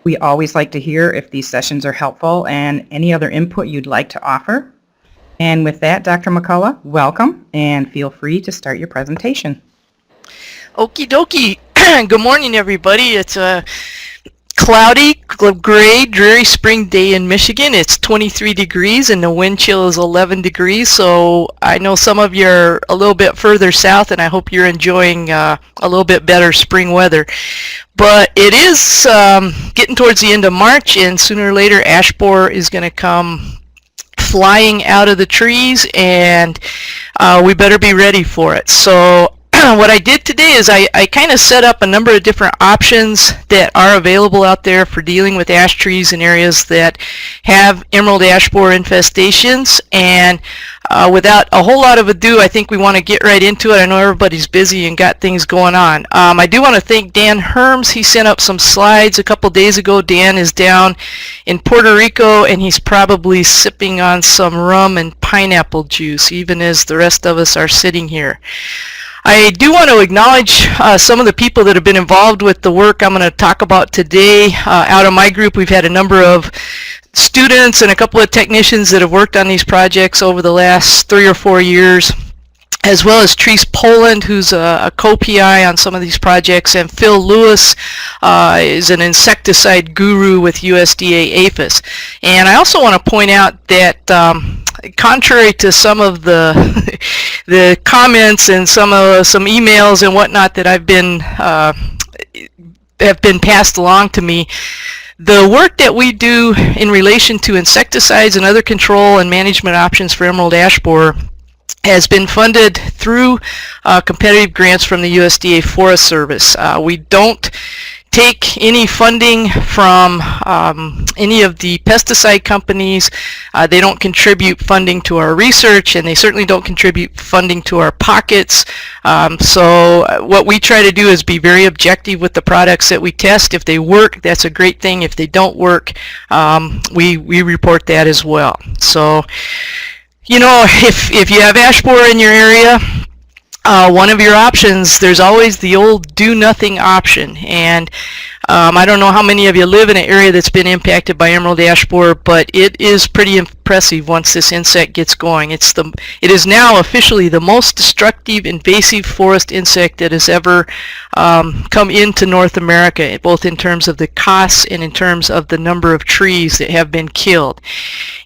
We always like to hear if these sessions are helpful and any other input you'd like to offer. And with that, Dr. McCullough, welcome, and feel free to start your presentation. Okie dokie. Good morning, everybody. It's a cloudy, gray, dreary spring day in Michigan. It's 23 degrees and the wind chill is 11 degrees, so I know some of you are a little bit further south, and I hope you're enjoying a little bit better spring weather. But it is getting towards the end of March, and sooner or later ash borer is going to come flying out of the trees, and we better be ready for it. So what I did today is I kind of set up a number of different options that are available out there for dealing with ash trees in areas that have emerald ash borer infestations. And without a whole lot of ado, I think we want to get right into it. I know everybody's busy and got things going on. I do want to thank Dan Herms. He sent up some slides a couple days ago. Dan is down in Puerto Rico, and he's probably sipping on some rum and pineapple juice, even as the rest of us are sitting here. I do want to acknowledge some of the people that have been involved with the work I'm going to talk about today. Out of my group, we've had a number of students and a couple of technicians that have worked on these projects over the last 3 or 4 years, as well as Therese Poland, who's a co-PI on some of these projects, and Phil Lewis is an insecticide guru with USDA APHIS. And I also want to point out that contrary to some of the the comments and some emails and whatnot that have been passed along to me, the work that we do in relation to insecticides and other control and management options for emerald ash borer has been funded through competitive grants from the USDA Forest Service. We don't take any funding from any of the pesticide companies. They don't contribute funding to our research, and they certainly don't contribute funding to our pockets. So what we try to do is be very objective with the products that we test. If they work, that's a great thing. If they don't work, we report that as well. So, you know, if you have ash borer in your area, one of your options, there's always the old do nothing option. And I don't know how many of you live in an area that's been impacted by emerald ash borer, but it is pretty impressive once this insect gets going. It is now officially the most destructive invasive forest insect that has ever come into North America, both in terms of the costs and in terms of the number of trees that have been killed.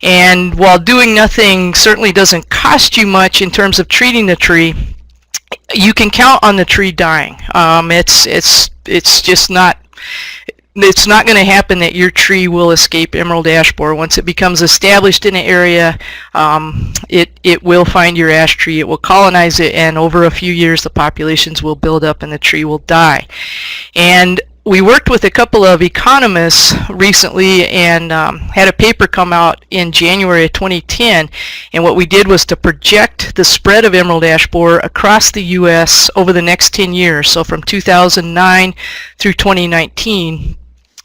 And while doing nothing certainly doesn't cost you much in terms of treating the tree, you can count on the tree dying. It's just not. It's not going to happen that your tree will escape emerald ash borer. Once it becomes established in an area, it will find your ash tree. It will colonize it, and over a few years, the populations will build up, and the tree will die. And we worked with a couple of economists recently and had a paper come out in January of 2010, and what we did was to project the spread of emerald ash borer across the U.S. over the next 10 years, so from 2009 through 2019.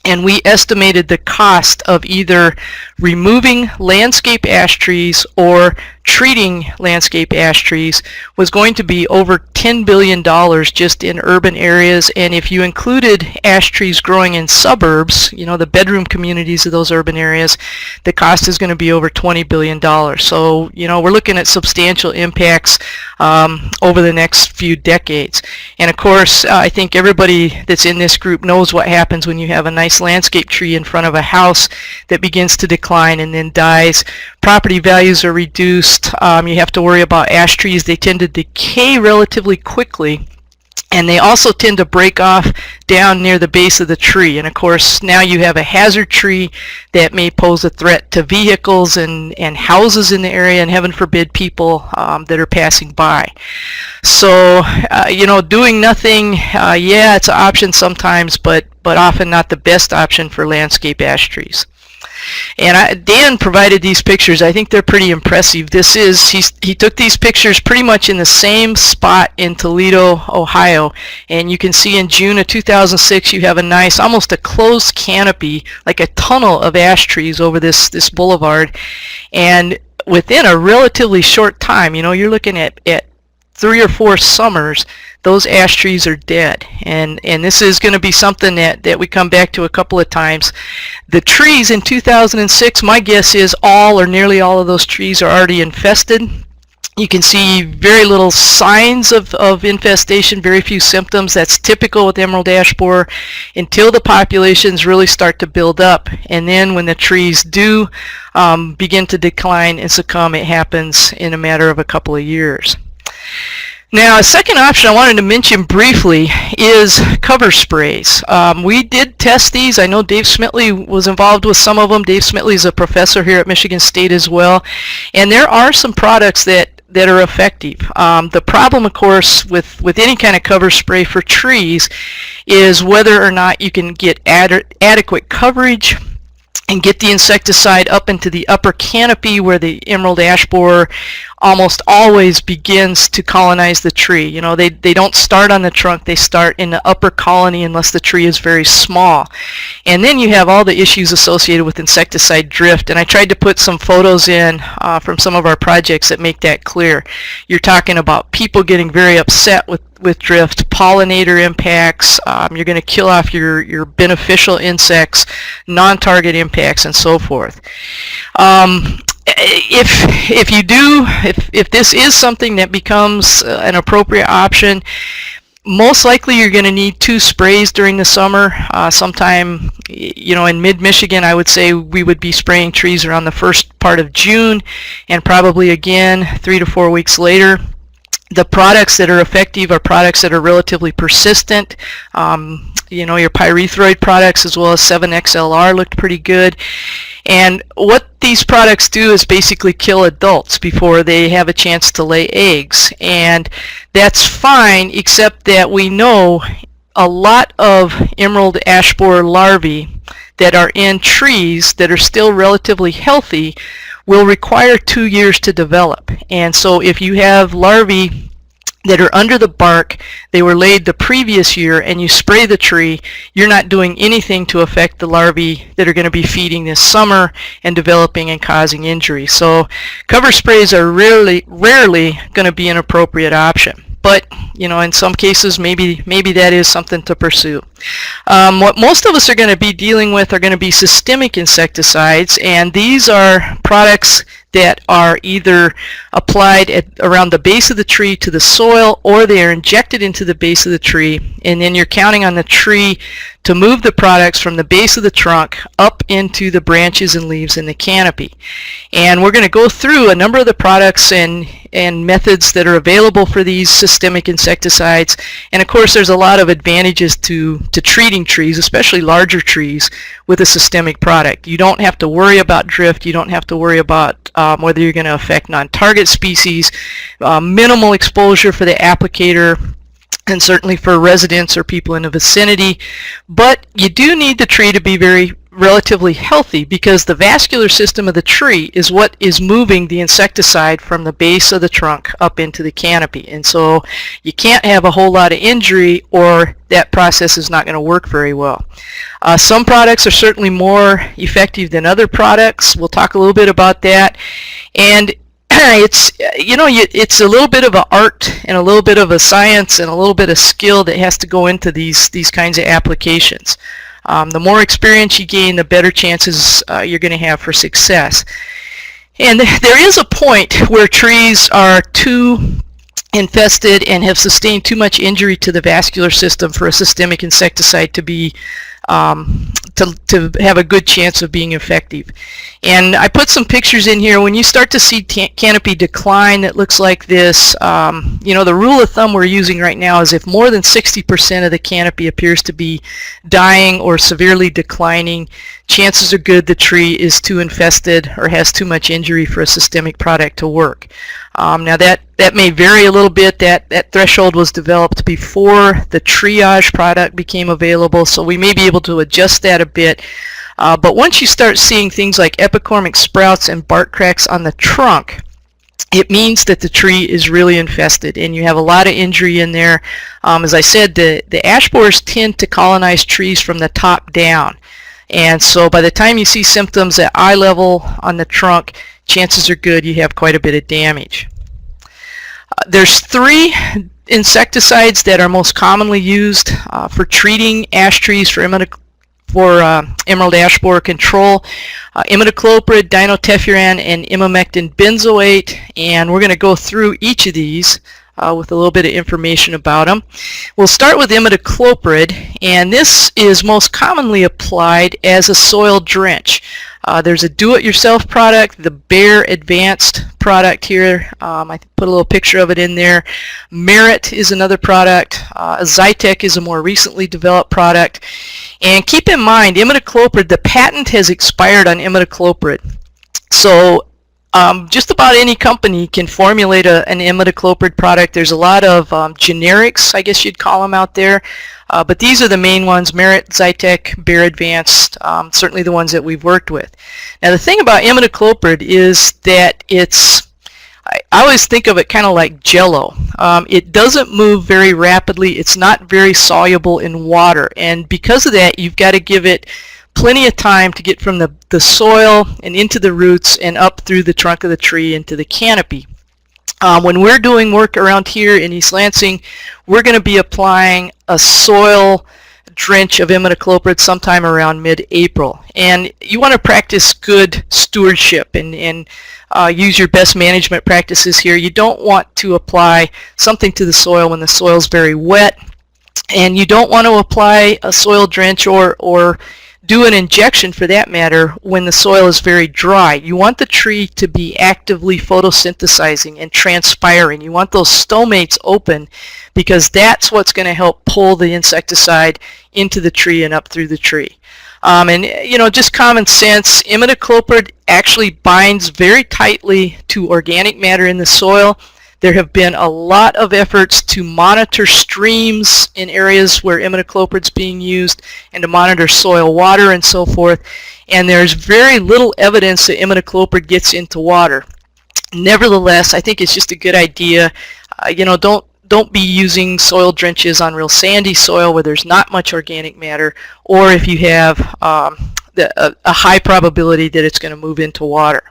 And we estimated the cost of either removing landscape ash trees or treating landscape ash trees was going to be over $10 billion just in urban areas. And if you included ash trees growing in suburbs, you know, the bedroom communities of those urban areas, the cost is going to be over $20 billion. So, you know, we're looking at substantial impacts over the next few decades. And of course, I think everybody that's in this group knows what happens when you have a nice landscape tree in front of a house that begins to decline and then dies. Property values are reduced. You have to worry about ash trees. They tend to decay relatively quickly, and they also tend to break off down near the base of the tree. And of course, now you have a hazard tree that may pose a threat to vehicles and houses in the area, and heaven forbid people that are passing by. So, you know, doing nothing, yeah, it's an option sometimes, but often not the best option for landscape ash trees. And Dan provided these pictures. I think they're pretty impressive. He took these pictures pretty much in the same spot in Toledo, Ohio. And you can see in June of 2006, you have a nice, almost a closed canopy, like a tunnel of ash trees over this boulevard. And within a relatively short time, you know, you're looking at 3 or 4 summers, those ash trees are dead. And this is going to be something that we come back to a couple of times. The trees in 2006, my guess is all or nearly all of those trees are already infested. You can see very little signs of infestation, very few symptoms. That's typical with emerald ash borer until the populations really start to build up. And then when the trees do begin to decline and succumb, it happens in a matter of a couple of years. Now, a second option I wanted to mention briefly is cover sprays. We did test these. I know Dave Smitley was involved with some of them. Dave Smitley is a professor here at Michigan State as well. And there are some products that are effective. The problem, of course, with any kind of cover spray for trees is whether or not you can get adequate coverage and get the insecticide up into the upper canopy where the emerald ash borer almost always begins to colonize the tree. You know, they don't start on the trunk, they start in the upper colony unless the tree is very small. And then you have all the issues associated with insecticide drift, and I tried to put some photos in from some of our projects that make that clear. You're talking about people getting very upset with drift, pollinator impacts, you're going to kill off your beneficial insects, non-target impacts, and so forth. If this is something that becomes an appropriate option, most likely you're going to need 2 sprays during the summer. Sometime, you know, in mid-Michigan, I would say we would be spraying trees around the first part of June, and probably again 3 to 4 weeks later. The products that are effective are products that are relatively persistent. You know, your pyrethroid products as well as 7XLR looked pretty good. And what these products do is basically kill adults before they have a chance to lay eggs. And that's fine, except that we know a lot of emerald ash borer larvae that are in trees that are still relatively healthy will require 2 years to develop. And so if you have larvae that are under the bark, they were laid the previous year, and you spray the tree, you're not doing anything to affect the larvae that are going to be feeding this summer and developing and causing injury. So cover sprays are rarely going to be an appropriate option. But, you know, in some cases, maybe that is something to pursue. What most of us are going to be dealing with are going to be systemic insecticides, and these are products that are either applied around the base of the tree to the soil, or they are injected into the base of the tree, and then you're counting on the tree to move the products from the base of the trunk up into the branches and leaves in the canopy. And we're going to go through a number of the products and methods that are available for these systemic insecticides. And of course, there's a lot of advantages to treating trees, especially larger trees, with a systemic product. You don't have to worry about drift. You don't have to worry about whether you're going to affect non-target species, minimal exposure for the applicator, and certainly for residents or people in the vicinity. But you do need the tree to be relatively healthy, because the vascular system of the tree is what is moving the insecticide from the base of the trunk up into the canopy. And so you can't have a whole lot of injury, or that process is not going to work very well. Some products are certainly more effective than other products. We'll talk a little bit about that. And it's, you know, it's a little bit of an art and a little bit of a science and a little bit of skill that has to go into these kinds of applications. The more experience you gain, the better chances you're going to have for success. And there is a point where trees are too infested and have sustained too much injury to the vascular system for a systemic insecticide to be to have a good chance of being effective. And I put some pictures in here. When you start to see canopy decline that looks like this, you know, the rule of thumb we're using right now is if more than 60% of the canopy appears to be dying or severely declining, chances are good the tree is too infested or has too much injury for a systemic product to work. Now that may vary a little bit. That threshold was developed before the triage product became available, so we may be able to adjust that a bit. But once you start seeing things like epicormic sprouts and bark cracks on the trunk, it means that the tree is really infested and you have a lot of injury in there. As I said, the ash borers tend to colonize trees from the top down. And so by the time you see symptoms at eye level on the trunk, chances are good you have quite a bit of damage. There's 3 insecticides that are most commonly used for treating ash trees for emerald ash borer control: Imidacloprid, Dinotefuran, and imamectin benzoate. And we're going to go through each of these with a little bit of information about them. We'll start with Imidacloprid, and this is most commonly applied as a soil drench. There's a do-it-yourself product, the Bare Advanced product here. I put a little picture of it in there. Merit is another product. Xytect is a more recently developed product. And keep in mind, Imidacloprid, the patent has expired on Imidacloprid. So just about any company can formulate an Imidacloprid product. There's a lot of generics, I guess you'd call them, out there. But these are the main ones: Merit, Xytect, Bare Advanced, certainly the ones that we've worked with. Now the thing about Imidacloprid is that I always think of it kind of like Jell-O. It doesn't move very rapidly. It's not very soluble in water. And because of that, you've got to give it plenty of time to get from the soil and into the roots and up through the trunk of the tree into the canopy. When we're doing work around here in East Lansing, we're going to be applying a soil drench of Imidacloprid sometime around mid-April. And you want to practice good stewardship and use your best management practices here. You don't want to apply something to the soil when the soil is very wet, and you don't want to apply a soil drench or do an injection, for that matter, when the soil is very dry. You want the tree to be actively photosynthesizing and transpiring. You want those stomates open, because that's what's going to help pull the insecticide into the tree and up through the tree. And just common sense, Imidacloprid actually binds very tightly to organic matter in the soil. There have been a lot of efforts to monitor streams in areas where Imidacloprid is being used and to monitor soil water and so forth. And there's very little evidence that Imidacloprid gets into water. Nevertheless, I think it's just a good idea. Don't be using soil drenches on real sandy soil where there's not much organic matter, or if you have a high probability that it's going to move into water.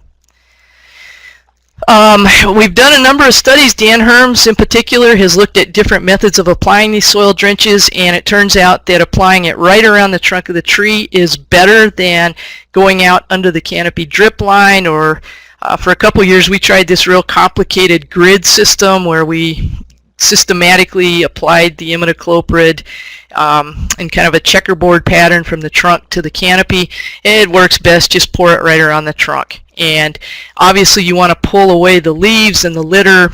We've done a number of studies. Dan Herms in particular has looked at different methods of applying these soil drenches, and it turns out that applying it right around the trunk of the tree is better than going out under the canopy drip line, or for a couple years we tried this real complicated grid system where we systematically applied the Imidacloprid in kind of a checkerboard pattern from the trunk to the canopy. It works best, just pour it right around the trunk. And obviously you want to pull away the leaves and the litter,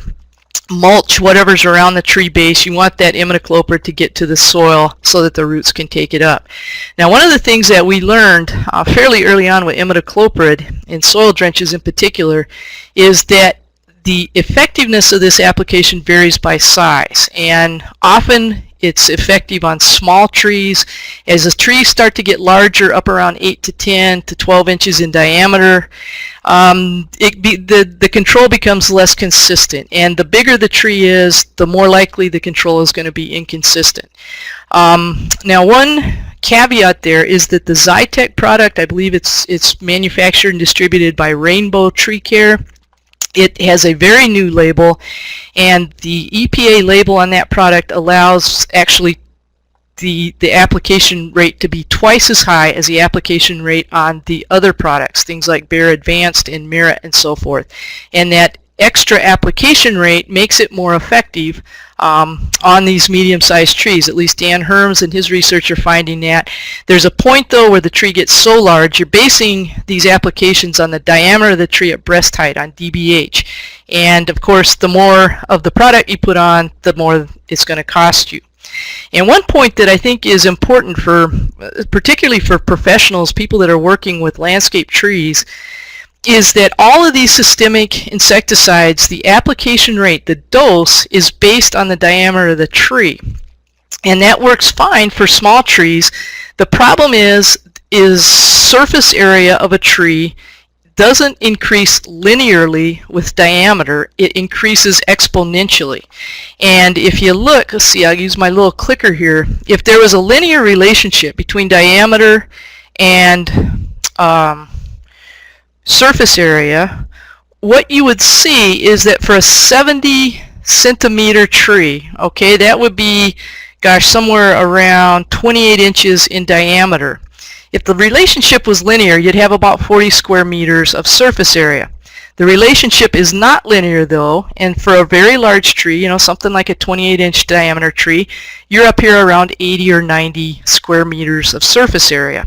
mulch, whatever's around the tree base. You want that Imidacloprid to get to the soil so that the roots can take it up. Now, one of the things that we learned fairly early on with Imidacloprid, in soil drenches in particular, is that the effectiveness of this application varies by size, and often it's effective on small trees. As the trees start to get larger, up around 8 to 10 to 12 inches in diameter, the control becomes less consistent, and the bigger the tree is, the more likely the control is going to be inconsistent. Now, one caveat there is that the Xytect product, I believe it's manufactured and distributed by Rainbow Tree Care. It has a very new label, and the EPA label on that product allows actually the application rate to be twice as high as the application rate on the other products, things like Bare Advanced and Merit and so forth. And that extra application rate makes it more effective on these medium-sized trees. At least Dan Herms and his research are finding that. There's a point, though, where the tree gets so large, you're basing these applications on the diameter of the tree at breast height, on DBH. And, of course, the more of the product you put on, the more it's going to cost you. And one point that I think is important particularly for professionals, people that are working with landscape trees, is that all of these systemic insecticides, the application rate, the dose, is based on the diameter of the tree. And that works fine for small trees. The problem is surface area of a tree doesn't increase linearly with diameter, it increases exponentially. And if you look, let's see, I'll use my little clicker here. If there was a linear relationship between diameter and surface area, what you would see is that for a 70 centimeter tree, okay, that would be, gosh, somewhere around 28 inches in diameter. If the relationship was linear, you'd have about 40 square meters of surface area. The relationship is not linear though, and for a very large tree, you know, something like a 28-inch diameter tree, you're up here around 80 or 90 square meters of surface area.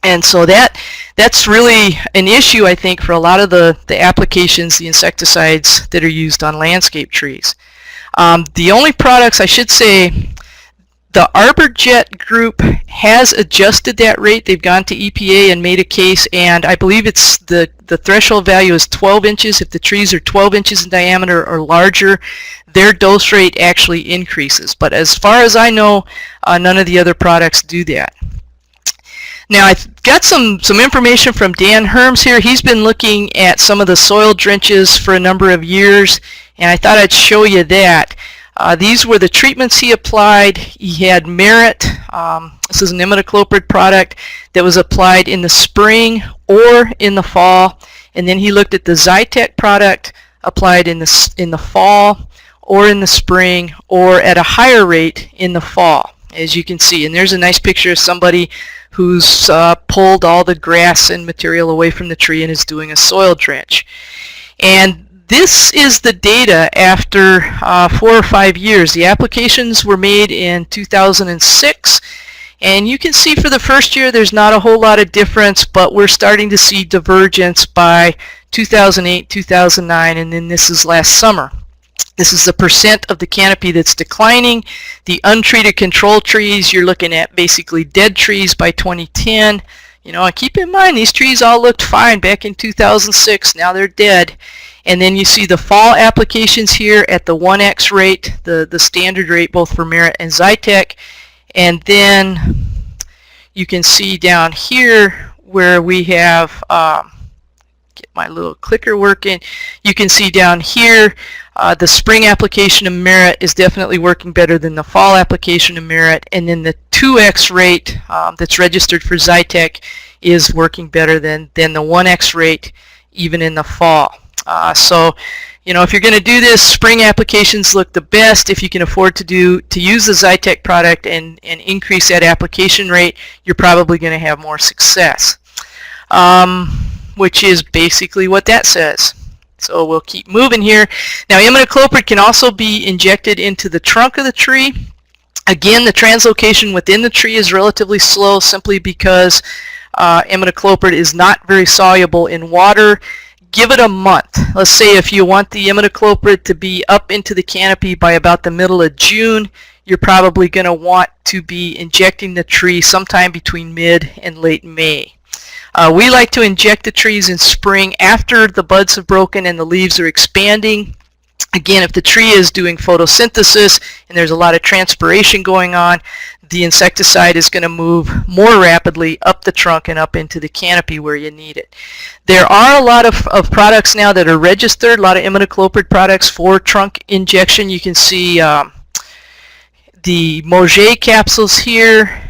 And so that's really an issue, I think, for a lot of the applications, the insecticides that are used on landscape trees. The only products, I should say, the ArborJet group has adjusted that rate. They've gone to EPA and made a case, and I believe it's the threshold value is 12 inches. If the trees are 12 inches in diameter or larger, their dose rate actually increases. But as far as I know, none of the other products do that. Now I've got some information from Dan Herms here. He's been looking at some of the soil drenches for a number of years, and I thought I'd show you that. These were the treatments he applied. He had Merit, this is an Imidacloprid product that was applied in the spring or in the fall, and then he looked at the Xytect product applied in the fall or in the spring or at a higher rate in the fall, as you can see. And there's a nice picture of somebody who's pulled all the grass and material away from the tree and is doing a soil drench. And this is the data after 4 or 5 years. The applications were made in 2006, and you can see for the first year there's not a whole lot of difference, but we're starting to see divergence by 2008, 2009, and then this is last summer. This is the percent of the canopy that's declining. The untreated control trees, you're looking at basically dead trees by 2010. You know, and keep in mind, these trees all looked fine back in 2006. Now they're dead. And then you see the fall applications here at the 1x rate, the standard rate both for Merit and Xytect. And then you can see down here where we have, get my little clicker working, you can see down here the spring application of Merit is definitely working better than the fall application of Merit, and then the 2x rate that's registered for Xytect is working better than the 1x rate even in the fall. So, you know, if you're going to do this, spring applications look the best. If you can afford to use the Xytect product and increase that application rate, you're probably going to have more success, which is basically what that says. So we'll keep moving here. Now, Imidacloprid can also be injected into the trunk of the tree. Again, the translocation within the tree is relatively slow simply because Imidacloprid is not very soluble in water. Give it a month. Let's say if you want the Imidacloprid to be up into the canopy by about the middle of June, you're probably going to want to be injecting the tree sometime between mid and late May. We like to inject the trees in spring after the buds have broken and the leaves are expanding. Again, if the tree is doing photosynthesis and there's a lot of transpiration going on, the insecticide is going to move more rapidly up the trunk and up into the canopy where you need it. There are a lot of products now that are registered, a lot of Imidacloprid products for trunk injection. You can see the Mauger capsules here.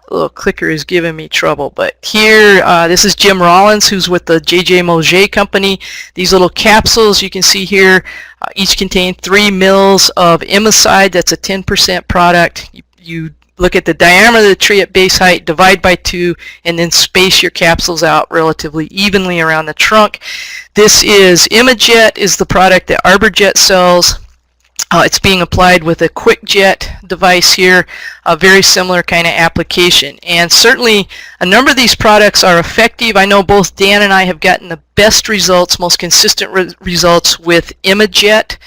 My little clicker is giving me trouble, but here this is Jim Rollins, who's with the J.J. Mauger company. These little capsules you can see here each contain 3 mils of Imidacloprid. That's a 10% product. You look at the diameter of the tree at base height, divide by 2, and then space your capsules out relatively evenly around the trunk. This is Imidjet, is the product that ArborJet sells. It's being applied with a QuickJet device here, a very similar kind of application. And certainly a number of these products are effective. I know both Dan and I have gotten the best results, most consistent results with Imidjet,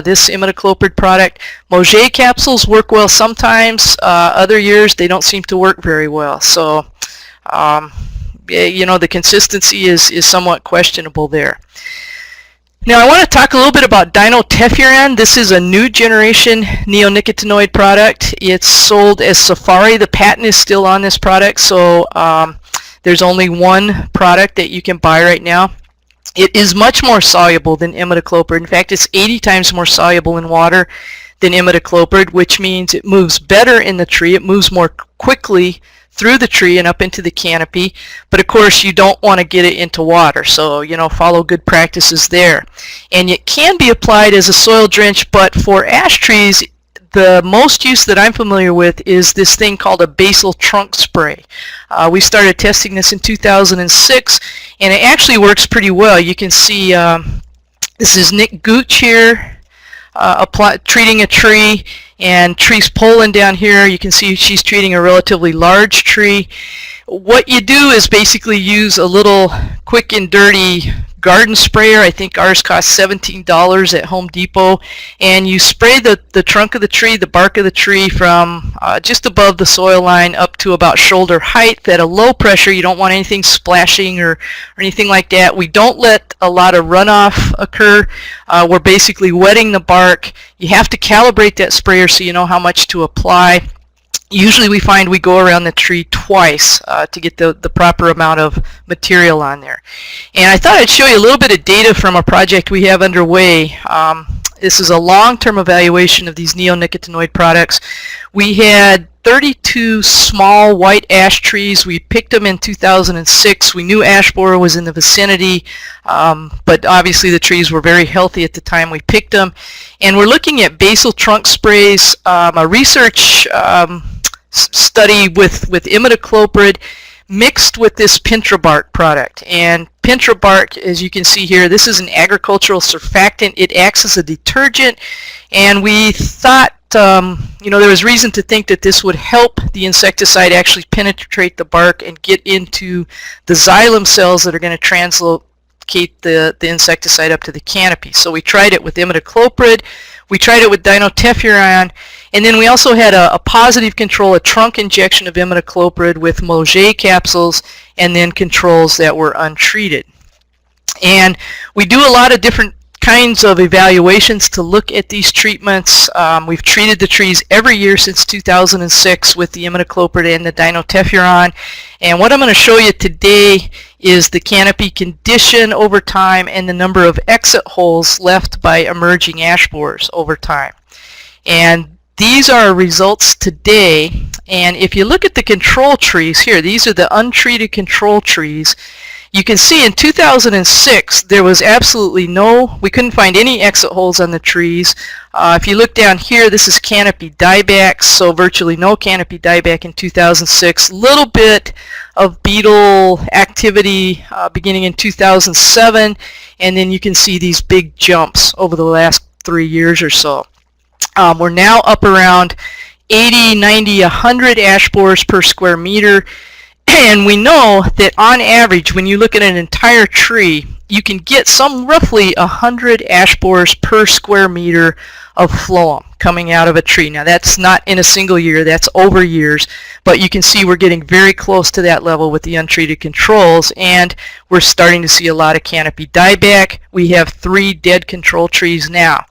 this Imidacloprid product. Mauger capsules work well sometimes. Other years they don't seem to work very well. So, you know, the consistency is somewhat questionable there. Now I want to talk a little bit about Dinotefuran. This is a new generation neonicotinoid product. It's sold as Safari. The patent is still on this product, so there's only one product that you can buy right now. It is much more soluble than Imidacloprid. In fact, it's 80 times more soluble in water than Imidacloprid, which means it moves better in the tree. It moves more quickly through the tree and up into the canopy, but of course you don't want to get it into water, so follow good practices there. And it can be applied as a soil drench, but for ash trees the most use that I'm familiar with is this thing called a Basal Trunk Spray. We started testing this in 2006, and it actually works pretty well. You can see this is Nick Gooch here treating a tree, and tree's Poland down here. You can see she's treating a relatively large tree. What you do is basically use a little quick and dirty garden sprayer. I think ours costs $17 at Home Depot, and you spray the trunk of the tree, the bark of the tree, from just above the soil line up to about shoulder height at a low pressure. You don't want anything splashing or anything like that. We don't let a lot of runoff occur. We're basically wetting the bark. You have to calibrate that sprayer so you know how much to apply. Usually we find we go around the tree twice to get the proper amount of material on there. And I thought I'd show you a little bit of data from a project we have underway. This is a long-term evaluation of these neonicotinoid products. We had 32 small white ash trees. We picked them in 2006. We knew ash borer was in the vicinity, but obviously the trees were very healthy at the time we picked them. And we're looking at basal trunk sprays, a research study with Imidacloprid mixed with this Pintrabark product. And Pintrabark, as you can see here, this is an agricultural surfactant. It acts as a detergent, and we thought there was reason to think that this would help the insecticide actually penetrate the bark and get into the xylem cells that are going to translocate the insecticide up to the canopy. So we tried it with Imidacloprid, we tried it with Dinotefuran, and then we also had a positive control, a trunk injection of Imidacloprid with Mauger capsules, and then controls that were untreated. And we do a lot of different kinds of evaluations to look at these treatments. We've treated the trees every year since 2006 with the Imidacloprid and the Dinotefuran. And what I'm going to show you today is the canopy condition over time and the number of exit holes left by emerging ash borers over time. And these are our results today. And if you look at the control trees here, these are the untreated control trees. You can see in 2006 there was absolutely we couldn't find any exit holes on the trees. If you look down here, this is canopy dieback, so virtually no canopy dieback in 2006. Little bit of beetle activity beginning in 2007, and then you can see these big jumps over the last 3 years or so. We're now up around 80, 90, 100 ash borers per square meter. And we know that on average, when you look at an entire tree, you can get roughly 100 ash borers per square meter of phloem coming out of a tree. Now that's not in a single year, that's over years, but you can see we're getting very close to that level with the untreated controls, and we're starting to see a lot of canopy dieback. We have 3 dead control trees now.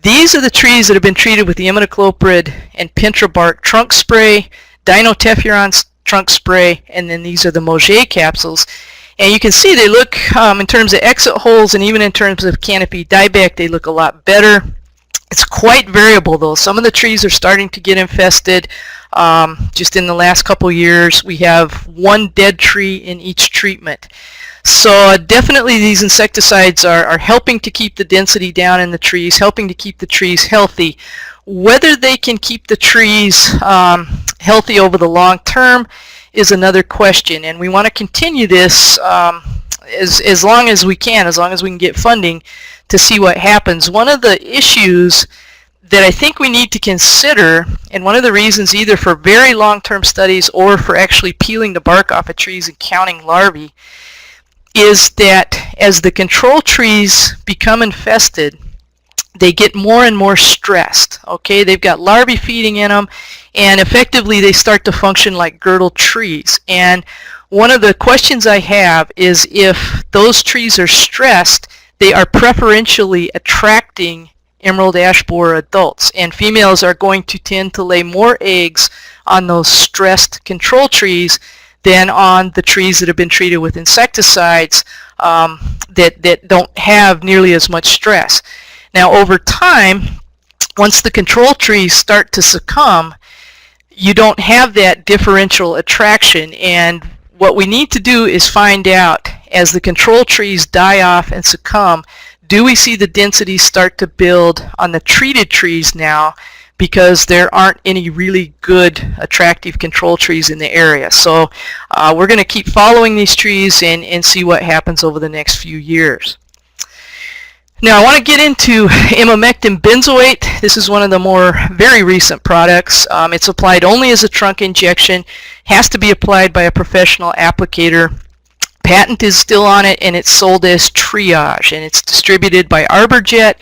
These are the trees that have been treated with the Imidacloprid and Pintrabark trunk spray, Dinotefuran trunk spray, and then these are the Mauger capsules. And you can see they look, in terms of exit holes and even in terms of canopy dieback, they look a lot better. It's quite variable though. Some of the trees are starting to get infested. Just in the last couple years, we have 1 dead tree in each treatment. So definitely these insecticides are helping to keep the density down in the trees, helping to keep the trees healthy. Whether they can keep the trees healthy over the long term is another question, and we want to continue this as long as we can, as long as we can get funding to see what happens. One of the issues that I think we need to consider, and one of the reasons either for very long-term studies or for actually peeling the bark off of trees and counting larvae, is that as the control trees become infested, they get more and more stressed. Okay, they've got larvae feeding in them, and effectively they start to function like girdle trees. And one of the questions I have is if those trees are stressed, they are preferentially attracting emerald ash borer adults, and females are going to tend to lay more eggs on those stressed control trees than on the trees that have been treated with insecticides that don't have nearly as much stress. Now over time, once the control trees start to succumb, you don't have that differential attraction. And what we need to do is find out, as the control trees die off and succumb, do we see the density start to build on the treated trees now, because there aren't any really good attractive control trees in the area. So we're going to keep following these trees and see what happens over the next few years. Now I want to get into imamectin benzoate. This is one of the more very recent products. It's applied only as a trunk injection, has to be applied by a professional applicator. Patent is still on it, and it's sold as Triage, and it's distributed by ArborJet.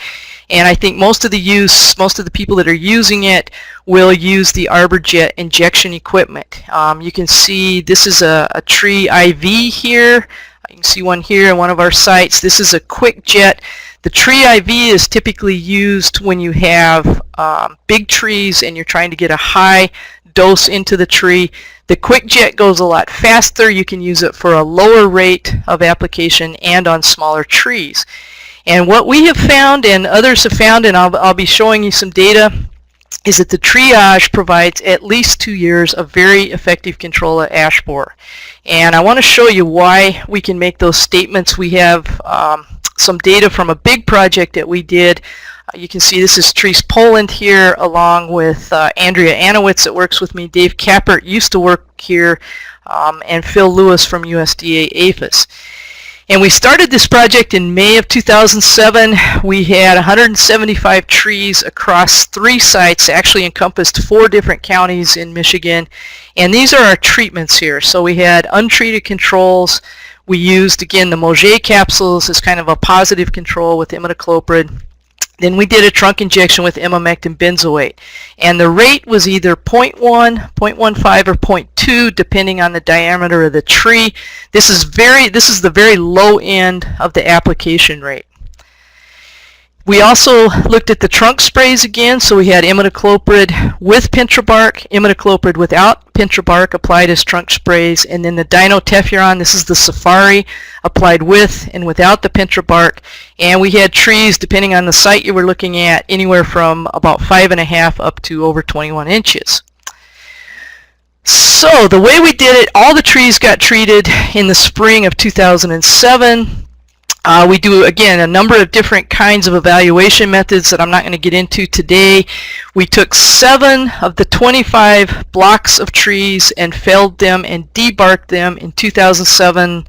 And I think most of the people that are using it will use the ArborJet injection equipment. You can see this is a tree IV here. You can see one here in one of our sites. This is a quick jet. The tree IV is typically used when you have big trees and you're trying to get a high dose into the tree. The quick jet goes a lot faster. You can use it for a lower rate of application and on smaller trees. And what we have found, and others have found, and I'll be showing you some data, is that the Triage provides at least 2 years of very effective control of ash borer. And I want to show you why we can make those statements. We have some data from a big project that we did. You can see this is Trees Poland here, along with Andrea Anowitz that works with me. Dave Kappert used to work here, and Phil Lewis from USDA APHIS. And we started this project in May of 2007. We had 175 trees across 3 sites, actually encompassed 4 different counties in Michigan. And these are our treatments here. So we had untreated controls. We used, again, the Moget capsules as kind of a positive control with Imidacloprid. Then we did a trunk injection with imamectin benzoate. And the rate was either 0.1, 0.15, or 0.2, depending on the diameter of the tree. This is the very low end of the application rate. We also looked at the trunk sprays again. So we had imidacloprid with pintrabark, imidacloprid without pintrabark applied as trunk sprays, and then the Dinotefuran, this is the Safari, applied with and without the pintrabark. And we had trees, depending on the site you were looking at, anywhere from about 5.5 up to over 21 inches. So the way we did it, all the trees got treated in the spring of 2007. We do, again, a number of different kinds of evaluation methods that I'm not going to get into today. We took 7 of the 25 blocks of trees and felled them and debarked them in 2007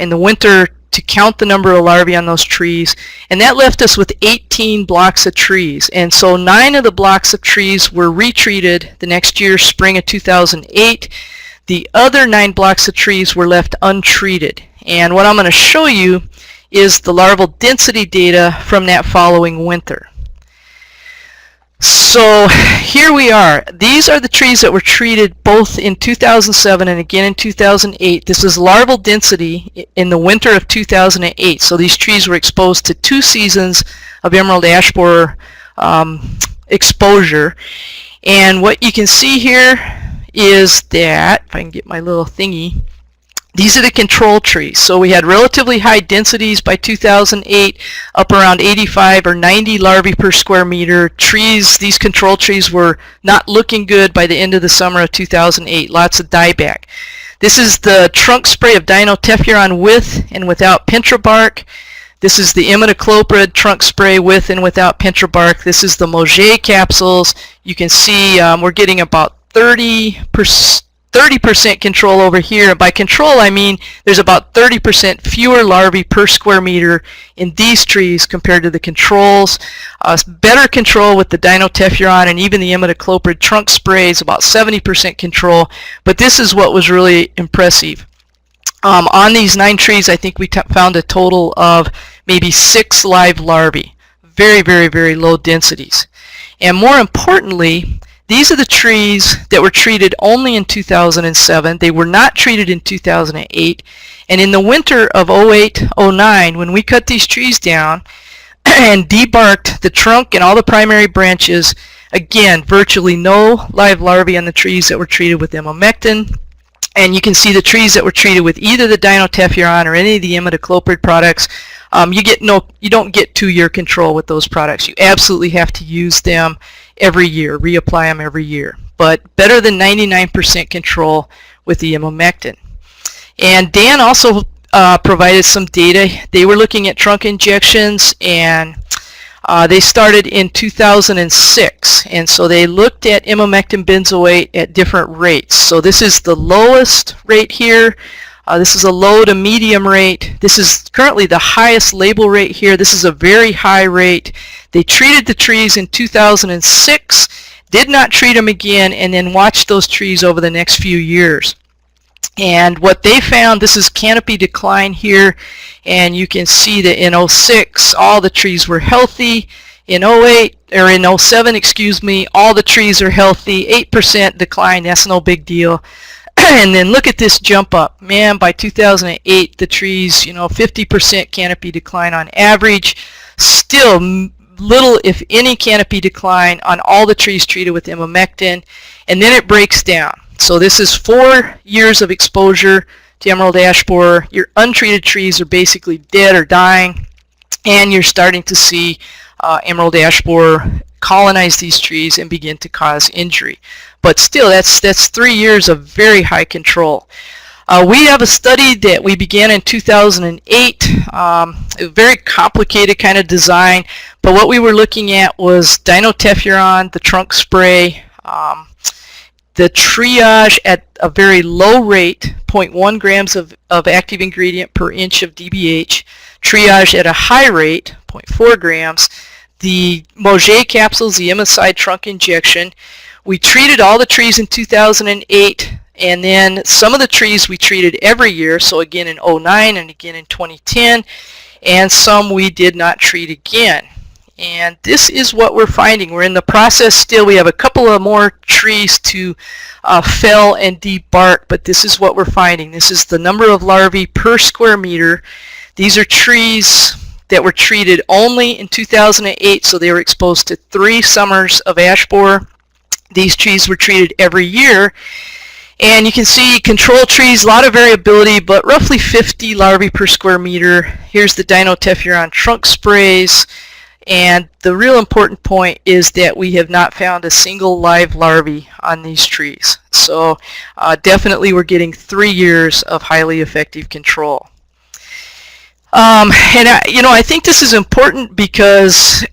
in the winter to count the number of larvae on those trees. And that left us with 18 blocks of trees. And so 9 of the blocks of trees were retreated the next year, spring of 2008. The other 9 blocks of trees were left untreated. And what I'm going to show you is the larval density data from that following winter. So here we are. These are the trees that were treated both in 2007 and again in 2008. This is larval density in the winter of 2008. So these trees were exposed to 2 seasons of emerald ash borer exposure. And what you can see here is that, if I can get my little thingy, these are the control trees. So we had relatively high densities by 2008, up around 85 or 90 larvae per square meter. Trees, these control trees were not looking good by the end of the summer of 2008. Lots of dieback. This is the trunk spray of Dinotefuran with and without pintrabark. This is the Imidacloprid trunk spray with and without pintrabark. This is the Moget capsules. You can see we're getting about 30% control over here. By control, I mean there's about 30% fewer larvae per square meter in these trees compared to the controls. Better control with the Dinotefuran and even the Imidacloprid trunk sprays, about 70% control. But this is what was really impressive. On these 9 trees, I think we found a total of maybe 6 live larvae. Very, very, very low densities. And more importantly, these are the trees that were treated only in 2007. They were not treated in 2008. And in the winter of 08-09, when we cut these trees down and debarked the trunk and all the primary branches, again, virtually no live larvae on the trees that were treated with imamectin. And you can see the trees that were treated with either the Dinotefuran or any of the Imidacloprid products. You don't get 2-year control with those products. You absolutely have to use them every year, reapply them every year. but better than 99% control with the imamectin. And Dan also provided some data. They were looking at trunk injections, and they started in 2006, and so they looked at imamectin benzoate at different rates. So this is the lowest rate here. This is a low to medium rate. This is currently the highest label rate here. This is a very high rate. They treated the trees in 2006, did not treat them again, and then watched those trees over the next few years. And what they found, this is canopy decline here, and you can see that in 06 all the trees were healthy. In 08, or in 07, excuse me, all the trees are healthy. 8% decline, that's no big deal. And then look at this jump up. Man, by 2008, the trees, 50% canopy decline on average. Still little, if any, canopy decline on all the trees treated with imamectin. And then it breaks down. So this is 4 years of exposure to emerald ash borer. Your untreated trees are basically dead or dying, and you're starting to see emerald ash borer colonize these trees and begin to cause injury. But still, that's 3 years of very high control. We have a study that we began in 2008, a very complicated kind of design, but what we were looking at was Dinotefuran, the trunk spray, the triage at a very low rate, 0.1 grams of active ingredient per inch of DBH, triage at a high rate, 0.4 grams, the Moget capsules, the Imidacloprid trunk injection. We treated all the trees in 2008, and then some of the trees we treated every year, so again in 09 and again in 2010, and some we did not treat again. And this is what we're finding. We're in the process still. We have a couple of more trees to fell and debark, but this is what we're finding. This is the number of larvae per square meter. These are trees that were treated only in 2008, so they were exposed to 3 summers of ash borer. These trees were treated every year, and you can see control trees, a lot of variability, but roughly 50 larvae per square meter. Here's the Dinotefuran trunk sprays, and the real important point is that we have not found a single live larvae on these trees. So definitely we're getting 3 years of highly effective control. And I think this is important because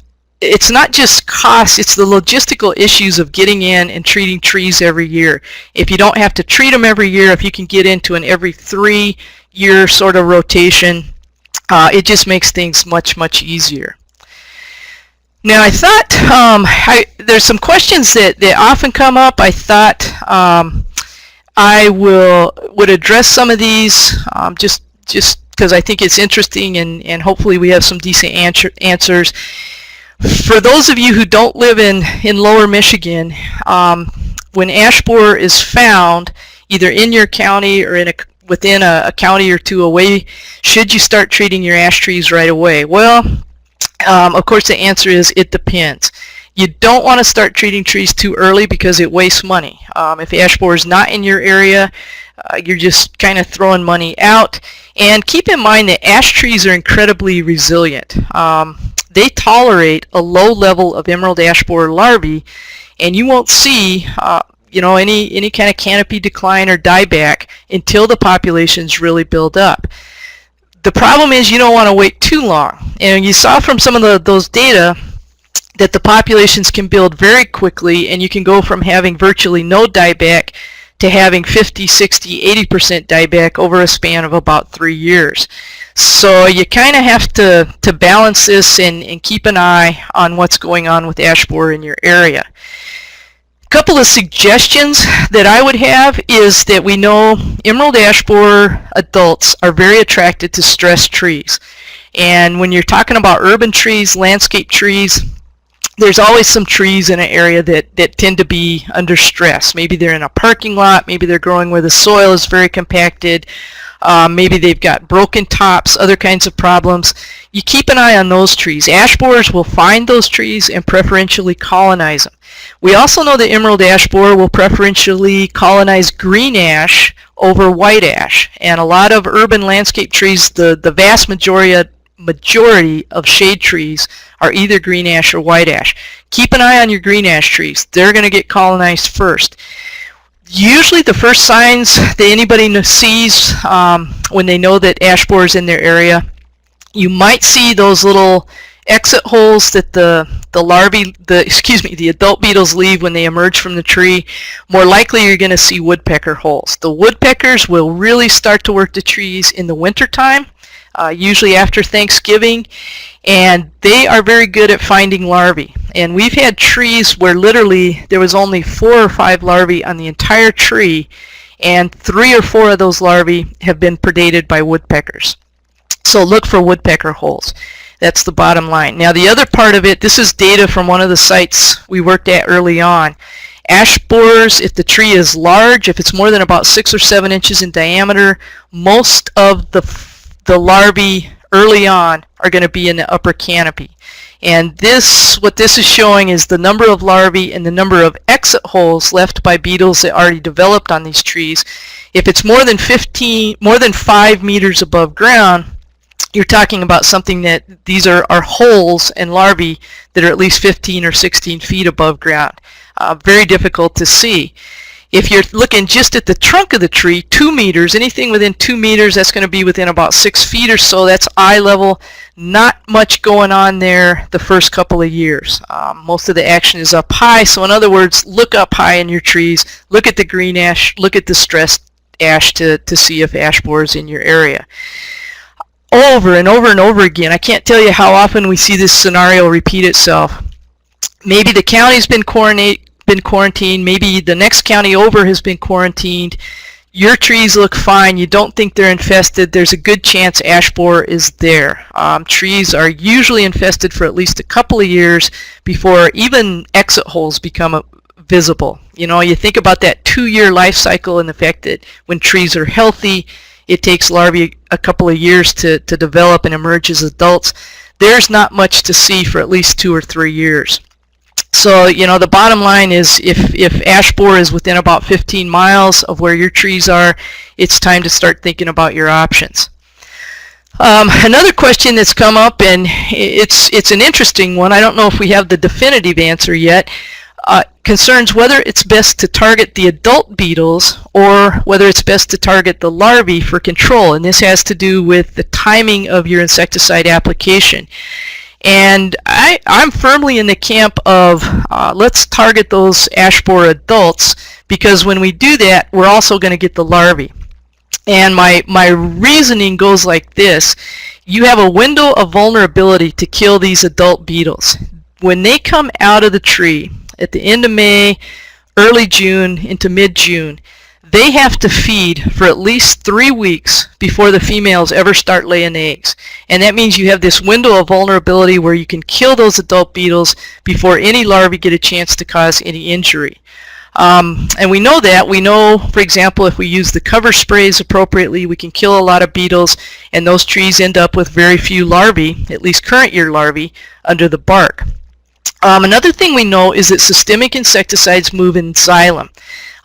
it's not just cost, it's the logistical issues of getting in and treating trees every year. If you don't have to treat them every year, if you can get into an every 3-year sort of rotation, it just makes things much, much easier. Now I thought there's some questions that often come up. I thought I would address some of these just because I think it's interesting, and hopefully we have some decent answers. For those of you who don't live in Lower Michigan, when ash borer is found either in your county or within a county or two away, should you start treating your ash trees right away? Well, of course the answer is it depends. You don't want to start treating trees too early because it wastes money. If ash borer is not in your area, you're just kind of throwing money out. And keep in mind that ash trees are incredibly resilient. They tolerate a low level of emerald ash borer larvae, and you won't see any kind of canopy decline or dieback until the populations really build up. The problem is you don't want to wait too long, and you saw from some of those data that the populations can build very quickly, and you can go from having virtually no dieback to having 50, 60, 80% dieback over a span of about 3 years. So you kind of have to balance this and keep an eye on what's going on with ash borer in your area. A couple of suggestions that I would have is that we know emerald ash borer adults are very attracted to stressed trees. And when you're talking about urban trees, landscape trees, there's always some trees in an area that tend to be under stress. Maybe they're in a parking lot, maybe they're growing where the soil is very compacted, maybe they've got broken tops, other kinds of problems. You keep an eye on those trees. Ash borers will find those trees and preferentially colonize them. We also know that emerald ash borer will preferentially colonize green ash over white ash. And a lot of urban landscape trees, the vast majority majority of shade trees are either green ash or white ash. Keep an eye on your green ash trees. They're going to get colonized first. Usually the first signs that anybody sees when they know that ash borer is in their area, you might see those little exit holes that the adult beetles leave when they emerge from the tree. More likely you're going to see woodpecker holes. The woodpeckers will really start to work the trees in the winter time, usually after Thanksgiving, and they are very good at finding larvae. And we've had trees where literally there was only 4 or 5 larvae on the entire tree, and 3 or 4 of those larvae have been predated by woodpeckers. So look for woodpecker holes. That's the bottom line. Now the other part of it, this is data from one of the sites we worked at early on. Ash borers, if the tree is large, if it's more than about 6 or 7 inches in diameter, most of the larvae early on are going to be in the upper canopy. And what this is showing is the number of larvae and the number of exit holes left by beetles that already developed on these trees. If it's more than 5 meters above ground, you're talking about something that these are holes and larvae that are at least 15 or 16 feet above ground. Very difficult to see. If you're looking just at the trunk of the tree, 2 meters, anything within 2 meters, that's going to be within about 6 feet or so. That's eye level. Not much going on there the first couple of years. Most of the action is up high. So in other words, look up high in your trees. Look at the green ash. Look at the stressed ash to see if ash borer is in your area. Over and over and over again. I can't tell you how often we see this scenario repeat itself. Maybe the county's been quarantined, maybe the next county over has been quarantined. Your trees look fine, you don't think they're infested, there's a good chance ash borer is there. Trees are usually infested for at least a couple of years before even exit holes become visible. You know, you think about that 2-year life cycle and the fact that when trees are healthy, it takes larvae a couple of years to develop and emerge as adults. There's not much to see for at least 2 or 3 years. So, you know, the bottom line is if ash borer is within about 15 miles of where your trees are, it's time to start thinking about your options. Another question that's come up, and it's an interesting one, I don't know if we have the definitive answer yet, concerns whether it's best to target the adult beetles or whether it's best to target the larvae for control. And this has to do with the timing of your insecticide application. And I'm firmly in the camp of let's target those ash borer adults, because when we do that, we're also going to get the larvae. And my reasoning goes like this. You have a window of vulnerability to kill these adult beetles. When they come out of the tree at the end of May, early June into mid-June, they have to feed for at least 3 weeks before the females ever start laying eggs. And that means you have this window of vulnerability where you can kill those adult beetles before any larvae get a chance to cause any injury. And we know that. We know, for example, if we use the cover sprays appropriately, we can kill a lot of beetles, and those trees end up with very few larvae, at least current year larvae, under the bark. Another thing we know is that systemic insecticides move in xylem.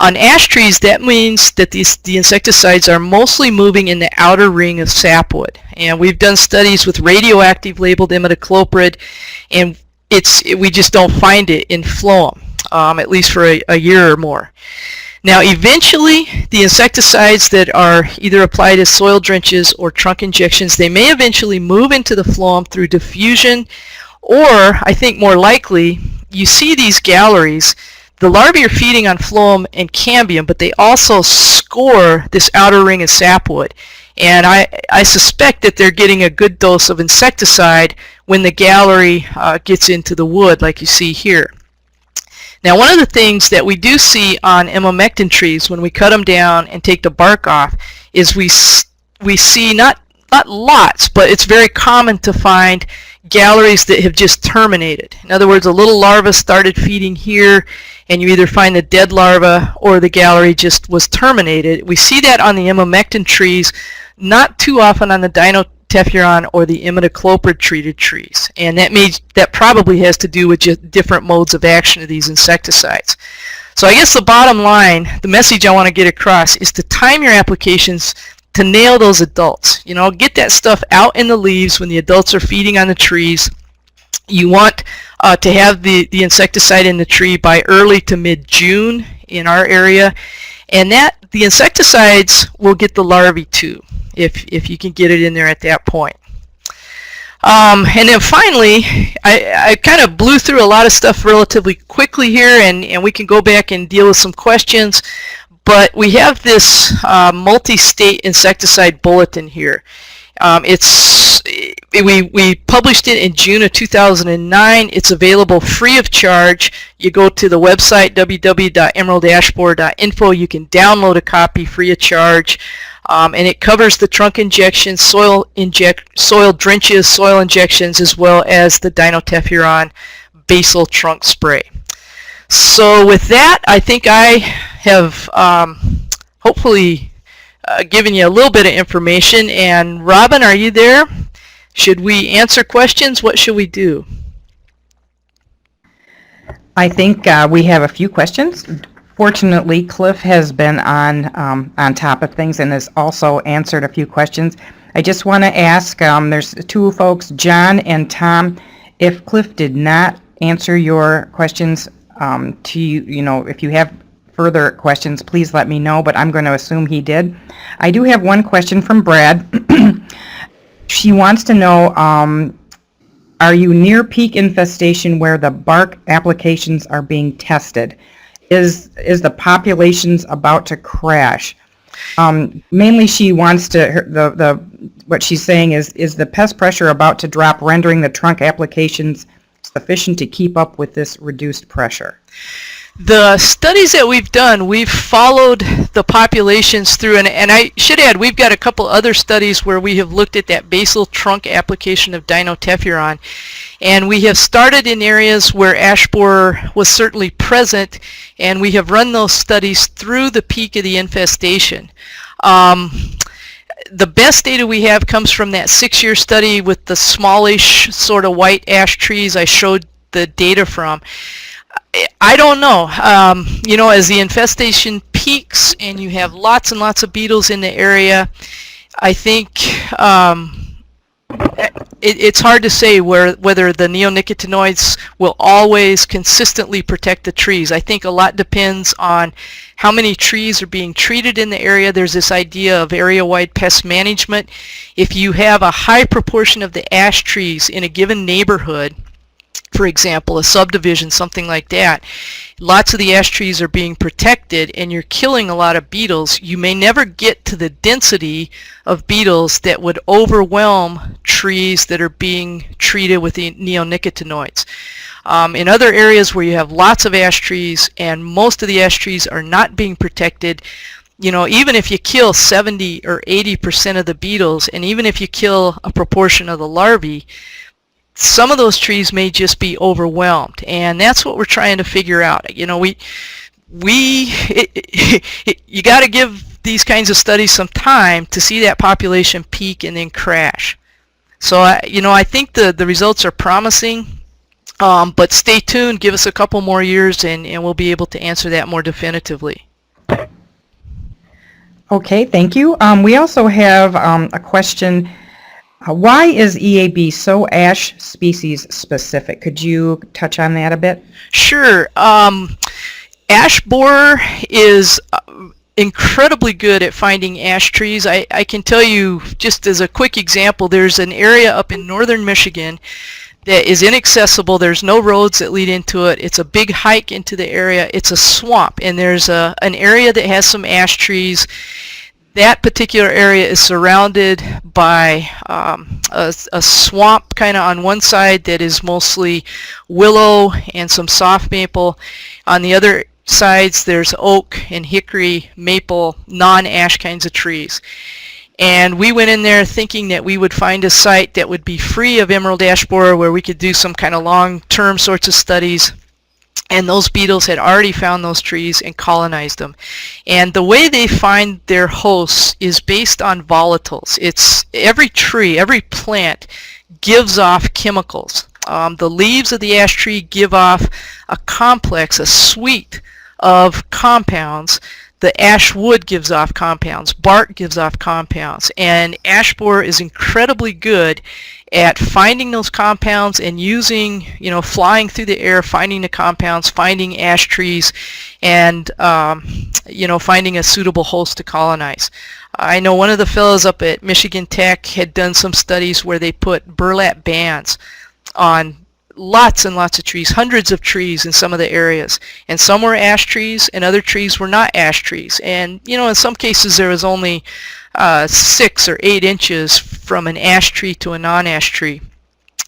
On ash trees, that means that the insecticides are mostly moving in the outer ring of sapwood. And we've done studies with radioactive labeled Imidacloprid, and we just don't find it in phloem, at least for a year or more. Now eventually, the insecticides that are either applied as soil drenches or trunk injections, they may eventually move into the phloem through diffusion, or I think more likely, you see these galleries. The larvae are feeding on phloem and cambium, but they also score this outer ring of sapwood. And I suspect that they're getting a good dose of insecticide when the gallery gets into the wood, like you see here. Now, one of the things that we do see on emamectin trees when we cut them down and take the bark off is we see not lots, but it's very common to find galleries that have just terminated. In other words, a little larva started feeding here, and you either find the dead larva or the gallery just was terminated. We see that on the emamectin trees, not too often on the Dinotefuran or the Imidacloprid treated trees. And that probably has to do with just different modes of action of these insecticides. So I guess the bottom line, the message I want to get across, is to time your applications to nail those adults. You know, get that stuff out in the leaves when the adults are feeding on the trees. You want to have the insecticide in the tree by early to mid-June in our area, and the insecticides will get the larvae too, if you can get it in there at that point. And then finally, I kind of blew through a lot of stuff relatively quickly here, and we can go back and deal with some questions. But we have this multi-state insecticide bulletin here. We published it in June of 2009. It's available free of charge. You go to the website www.emeraldashborer.info. You can download a copy free of charge. And it covers the trunk injections, soil drenches, soil injections, as well as the Dinotefuran Basal Trunk Spray. So with that, I think I have hopefully given you a little bit of information. And Robin, are you there? Should we answer questions? What should we do? I think we have a few questions. Fortunately, Cliff has been on top of things and has also answered a few questions. I just want to ask, there's two folks, John and Tom, if Cliff did not answer your questions, if you have further questions, please let me know, but I'm going to assume he did. I do have one question from Brad. She wants to know, are you near peak infestation where the bark applications are being tested? Is the populations about to crash? Mainly she wants to, what she's saying is the pest pressure about to drop, rendering the trunk applications sufficient to keep up with this reduced pressure? The studies that we've done, we've followed the populations through, and I should add, we've got a couple other studies where we have looked at that basal trunk application of Dinotefuran, and we have started in areas where ash borer was certainly present, and we have run those studies through the peak of the infestation. The best data we have comes from that 6-year study with the smallish sort of white ash trees I showed the data from. I don't know. As the infestation peaks and you have lots and lots of beetles in the area, I think it's hard to say whether the neonicotinoids will always consistently protect the trees. I think a lot depends on how many trees are being treated in the area. There's this idea of area-wide pest management. If you have a high proportion of the ash trees in a given neighborhood, for example, a subdivision, something like that, lots of the ash trees are being protected and you're killing a lot of beetles, you may never get to the density of beetles that would overwhelm trees that are being treated with the neonicotinoids. In other areas where you have lots of ash trees and most of the ash trees are not being protected, even if you kill 70 or 80% of the beetles, and even if you kill a proportion of the larvae, some of those trees may just be overwhelmed, and that's what we're trying to figure out. You got to give these kinds of studies some time to see that population peak and then crash. So I think the results are promising, but stay tuned. Give us a couple more years, and we'll be able to answer that more definitively. Okay, thank you. We also have a question. Why is EAB so ash species specific? Could you touch on that a bit? Sure. Ash borer is incredibly good at finding ash trees. I can tell you, just as a quick example, there's an area up in northern Michigan that is inaccessible. There's no roads that lead into it. It's a big hike into the area. It's a swamp, and there's an area that has some ash trees. That particular area is surrounded by a swamp kind of on one side that is mostly willow and some soft maple. On the other sides there's oak and hickory, maple, non-ash kinds of trees. And we went in there thinking that we would find a site that would be free of emerald ash borer where we could do some kind of long-term sorts of studies. And those beetles had already found those trees and colonized them. And the way they find their hosts is based on volatiles. It's every tree, every plant gives off chemicals. The leaves of the ash tree give off a complex, a suite of compounds the ash wood gives off compounds, bark gives off compounds, and ash borer is incredibly good at finding those compounds and using, flying through the air, finding the compounds, finding ash trees, and finding a suitable host to colonize. I know one of the fellows up at Michigan Tech had done some studies where they put burlap bands on lots and lots of trees, hundreds of trees in some of the areas, and some were ash trees and other trees were not ash trees, and in some cases there was only 6 or 8 inches from an ash tree to a non-ash tree.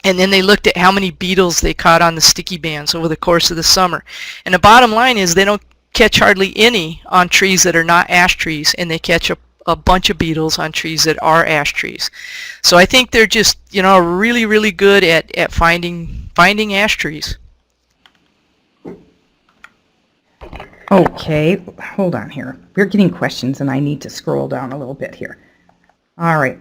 And then they looked at how many beetles they caught on the sticky bands over the course of the summer, and the bottom line is they don't catch hardly any on trees that are not ash trees, and they catch a bunch of beetles on trees that are ash trees. So I think they're just really, really good at finding ash trees. Okay, hold on here. We're getting questions and I need to scroll down a little bit here. All right.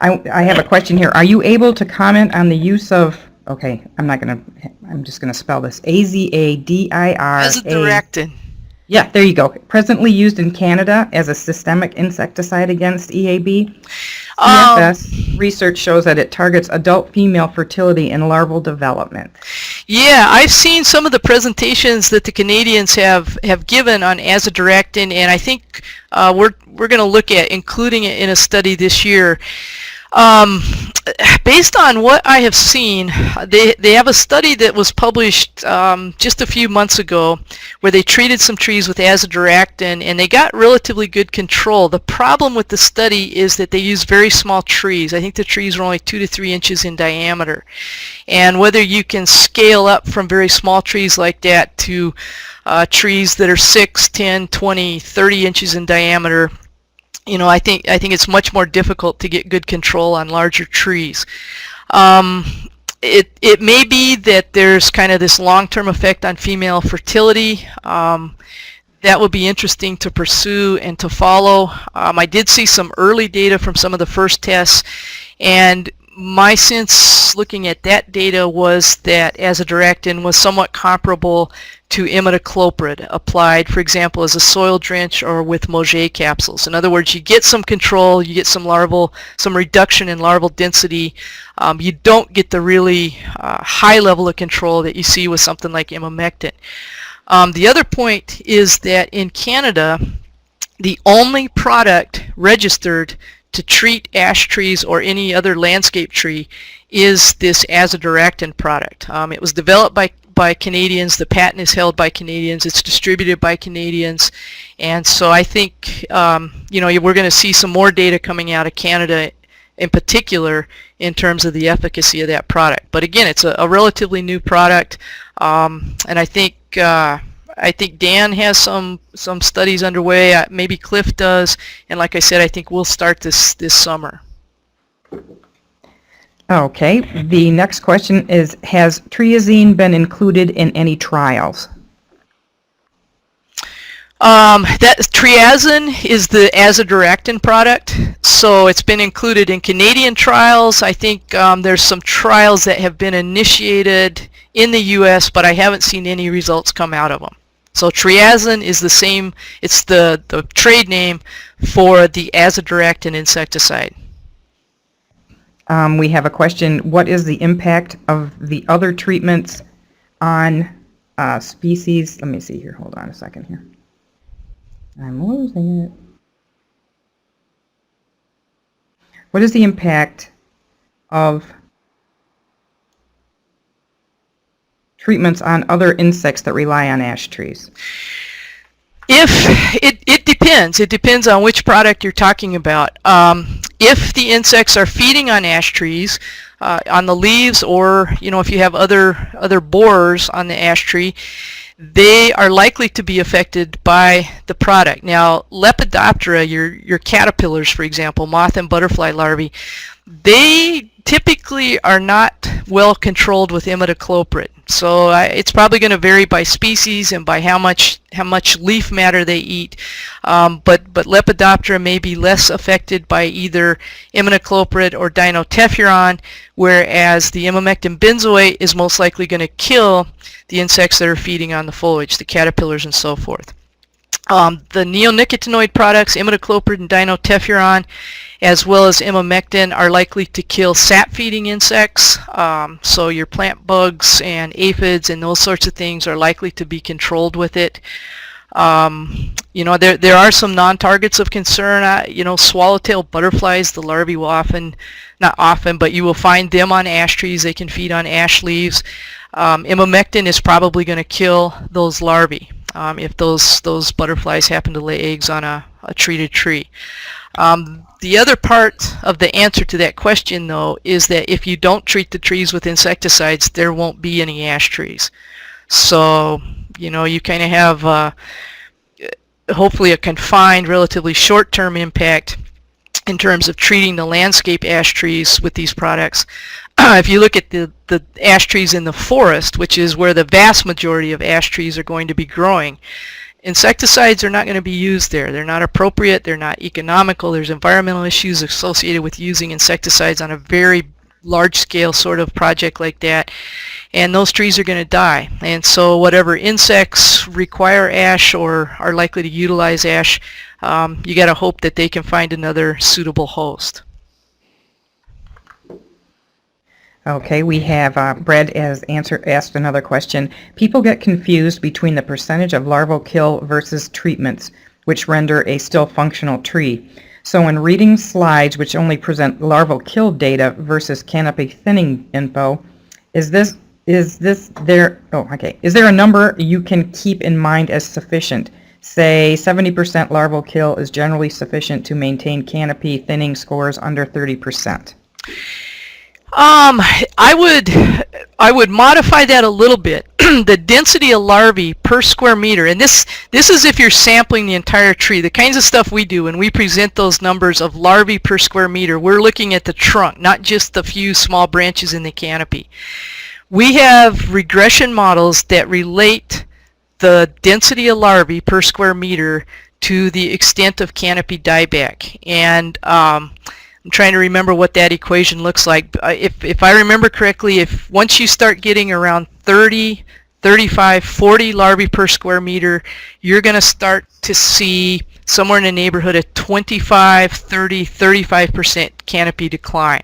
I have a question here. Are you able to comment on the use of, okay, I'm just going to spell this, AZADIRA. Azadirachtin. Yeah, there you go. Presently used in Canada as a systemic insecticide against EAB. CFS research shows that it targets adult female fertility and larval development. Yeah, I've seen some of the presentations that the Canadians have given on azadirachtin, and I think we're going to look at including it in a study this year. Based on what I have seen, they have a study that was published just a few months ago where they treated some trees with azadirachtin and they got relatively good control. The problem with the study is that they used very small trees. I think the trees were only 2 to 3 inches in diameter. And whether you can scale up from very small trees like that to trees that are 6, 10, 20, 30 inches in diameter, I think it's much more difficult to get good control on larger trees. It may be that there's kind of this long-term effect on female fertility. That would be interesting to pursue and to follow. I did see some early data from some of the first tests, and my sense looking at that data was that azadirachtin was somewhat comparable to Imidacloprid applied, for example, as a soil drench or with Mauger capsules. In other words, you get some control, you get some reduction in larval density. You don't get the really high level of control that you see with something like imamectin. The other point is that in Canada, the only product registered to treat ash trees or any other landscape tree is this azadirachtin product. It was developed by Canadians, the patent is held by Canadians, it's distributed by Canadians, and so I think we're going to see some more data coming out of Canada in particular in terms of the efficacy of that product. But again, it's a relatively new product, and I think Dan has some studies underway, maybe Cliff does, and like I said, I think we'll start this summer. Okay, the next question is, has triazine been included in any trials? That triazine is the azadirachtin product, so it's been included in Canadian trials. I think there's some trials that have been initiated in the U.S., but I haven't seen any results come out of them. So triazine is the same, it's the trade name for the azadirachtin insecticide. We have a question, what is the impact of the other treatments on species? Let me see here, hold on a second here. I'm losing it. What is the impact of treatments on other insects that rely on ash trees? It depends. It depends on which product you're talking about. If the insects are feeding on ash trees, on the leaves, or if you have other borers on the ash tree, they are likely to be affected by the product. Now, Lepidoptera, your caterpillars, for example, moth and butterfly larvae, they typically are not well controlled with Imidacloprid. So it's probably going to vary by species and by how much leaf matter they eat. But Lepidoptera may be less affected by either Imidacloprid or Dinotefuran, whereas the imamectin benzoate is most likely going to kill the insects that are feeding on the foliage, the caterpillars and so forth. The neonicotinoid products, Imidacloprid and Dinotefuran, as well as imamectin, are likely to kill sap-feeding insects. So your plant bugs and aphids and those sorts of things are likely to be controlled with it. You know, there are some non-targets of concern. You know, swallowtail butterflies, the larvae will often, not often, but you will find them on ash trees. They can feed on ash leaves. Imamectin is probably going to kill those larvae if those butterflies happen to lay eggs on a treated tree. The other part of the answer to that question, though, is that if you don't treat the trees with insecticides, there won't be any ash trees. So, you know, you kind of have hopefully a confined, relatively short-term impact in terms of treating the landscape ash trees with these products. If you look at the ash trees in the forest, which is where the vast majority of ash trees are going to be growing, insecticides are not going to be used there. They're not appropriate, they're not economical, there's environmental issues associated with using insecticides on a very large-scale sort of project like that, and those trees are going to die. And so whatever insects require ash or are likely to utilize ash, you got to hope that they can find another suitable host. Okay, we have, Brad has asked another question. People get confused between the percentage of larval kill versus treatments, which render a still functional tree. So when reading slides which only present larval kill data versus canopy thinning info, is there a number you can keep in mind as sufficient? Say 70% larval kill is generally sufficient to maintain canopy thinning scores under 30%. I would modify that a little bit. The density of larvae per square meter, and this is if you're sampling the entire tree. The kinds of stuff we do when we present those numbers of larvae per square meter, we're looking at the trunk, not just the few small branches in the canopy. We have regression models that relate the density of larvae per square meter to the extent of canopy dieback. And I'm trying to remember what that equation looks like. If I remember correctly, if once you start getting around 30, 35, 40 larvae per square meter, you're going to start to see somewhere in the neighborhood of 25, 30, 35% canopy decline.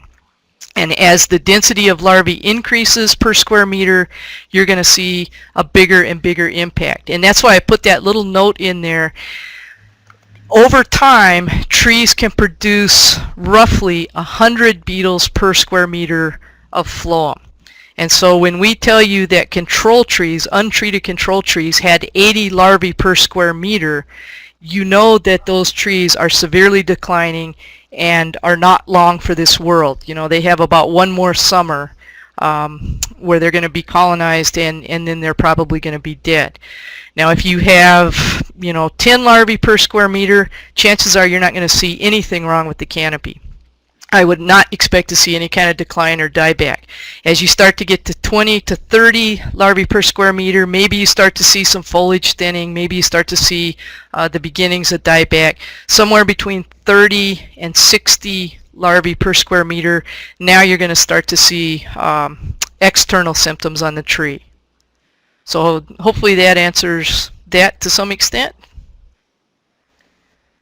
And as the density of larvae increases per square meter, you're going to see a bigger and bigger impact. And that's why I put that little note in there. Over time, trees can produce roughly 100 beetles per square meter of phloem. And so when we tell you that control trees, untreated control trees, had 80 larvae per square meter, you know that those trees are severely declining and are not long for this world. You know, they have about one more summer where they're going to be colonized, and then they're probably going to be dead. Now, if you have, you know, 10 larvae per square meter, chances are you're not going to see anything wrong with the canopy. I would not expect to see any kind of decline or dieback. As you start to get to 20 to 30 larvae per square meter, maybe you start to see some foliage thinning, maybe you start to see the beginnings of dieback. Somewhere between 30 and 60 larvae per square meter, now you're going to start to see external symptoms on the tree. So hopefully that answers that to some extent.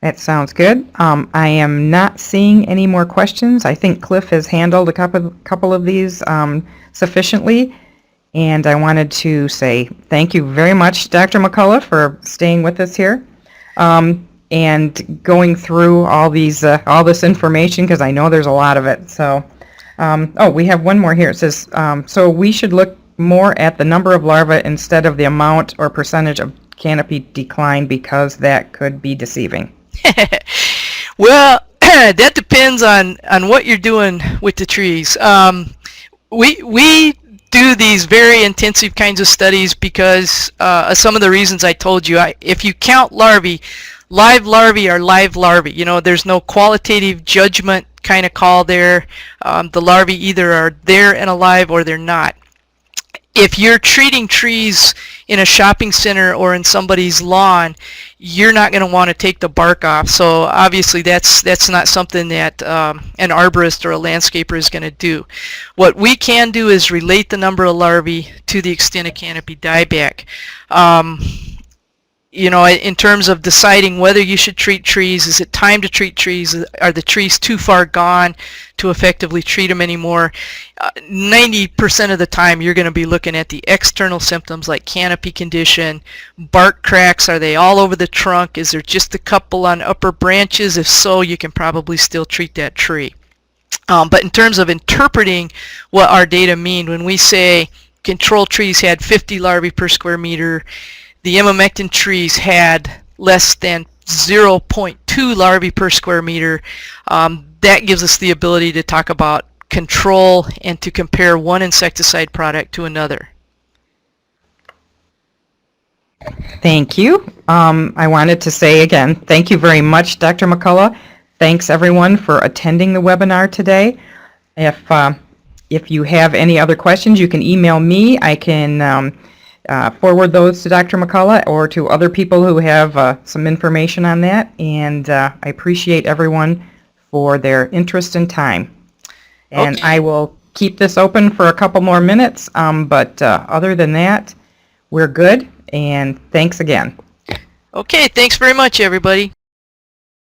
That sounds good. I am not seeing any more questions. I think Cliff has handled a couple of these sufficiently, and I wanted to say thank you very much, Dr. McCullough, for staying with us here and going through all this information, because I know there's a lot of it. So, we have one more here. It says, so we should look more at the number of larvae instead of the amount or percentage of canopy decline, because that could be deceiving. Well, that depends on what you're doing with the trees. We do these very intensive kinds of studies because of some of the reasons I told you. If you count larvae, live larvae are live larvae. You know, there's no qualitative judgment kind of call there. The larvae either are there and alive or they're not. If you're treating trees in a shopping center or in somebody's lawn, you're not going to want to take the bark off. So obviously that's not something that an arborist or a landscaper is going to do. What we can do is relate the number of larvae to the extent of canopy dieback. you know, in terms of deciding whether you should treat trees. Is it time to treat trees? Are the trees too far gone to effectively treat them anymore? 90% of the time you're going to be looking at the external symptoms like canopy condition, bark cracks. Are they all over the trunk? Is there just a couple on upper branches? If so, you can probably still treat that tree. But in terms of interpreting what our data mean, when we say control trees had 50 larvae per square meter, the emamectin trees had less than 0.2 larvae per square meter, that gives us the ability to talk about control and to compare one insecticide product to another. Thank you. I wanted to say again, thank you very much, Dr. McCullough. Thanks everyone for attending the webinar today. If you have any other questions, you can email me. I can forward those to Dr. McCullough or to other people who have some information on that. And I appreciate everyone for their interest and time. And Okay. I will keep this open for a couple more minutes, but other than that, we're good. And thanks again. Okay, thanks very much, everybody.